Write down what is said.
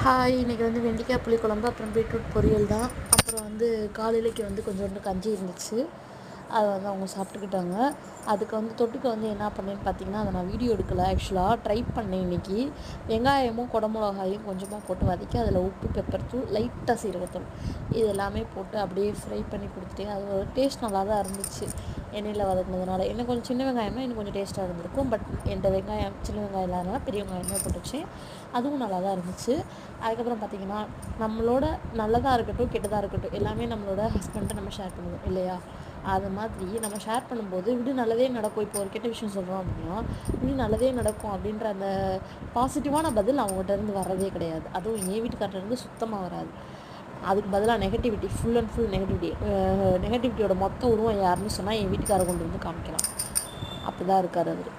Hi, இன்றைக்கி வந்து வெண்டைக்காய் புளிக்குழம்பு, அப்புறம் பீட்ரூட் பொரியல் தான். அப்புறம் வந்து காலையிலைக்கு வந்து கொஞ்சோண்டு கஞ்சி இருந்துச்சு, அதை வந்து அவங்க சாப்பிட்டுக்கிட்டாங்க. அதுக்கு வந்து தொட்டுக்க வந்து என்ன பண்ணேன்னு பார்த்தீங்கன்னா, அதை நான் வீடியோ எடுக்கலை. ஆக்சுவலாக ட்ரை பண்ணேன் இன்றைக்கி. வெங்காயமும் குடமிளகாயும் கொஞ்சமாக போட்டு வதக்கி அதில் உப்பு, பெப்பர் தூள், லைட்டாக சீரகத்தூள் இது எல்லாமே போட்டு அப்படியே ஃப்ரை பண்ணி கொடுத்துட்டேன். அது ஒரு டேஸ்ட் நல்லா தான் இருந்துச்சு எண்ணெயில் வதக்குனதுனால. இன்னும் கொஞ்சம் சின்ன வெங்காயமாக இன்னும் கொஞ்சம் டேஸ்ட்டாக இருந்திருக்கும். பட் என்கிட்ட வெங்காயம் சின்ன வெங்காயம் இல்லாதனால பெரிய வெங்காயமே போட்டுச்சு. அதுவும் நல்லா தான் இருந்துச்சு. அதுக்கப்புறம் பார்த்திங்கன்னா, நம்மளோட நல்லதாக இருக்கட்டும் கெட்டதாக இருக்கட்டும் எல்லாமே நம்மளோட ஹஸ்பண்ட்டை நம்ம ஷேர் பண்ணுவோம் இல்லையா? அது மாதிரி நம்ம ஷேர் பண்ணும்போது விடு நல்லதே நடக்கும். இப்போ ஒரு கெட்ட விஷயம் சொல்கிறோம் அப்படின்னா, விடு நல்லதே நடக்கும் அப்படின்ற அந்த பாசிட்டிவான பதில் அவங்ககிட்ட இருந்து வர்றதே கிடையாது. அதுவும் என் வீட்டுக்கார்ட்டேருந்து சுத்தமாக வராது. அதுக்கு பதிலாக negativity, full and full negativity. நெகட்டிவிட்டியோட மொத்த உருவம் யாருன்னு சொன்னால் என் வீட்டுக்காரை கொண்டு வந்து காமிக்கலாம். அப்படி தான் இருக்கார் அவர்.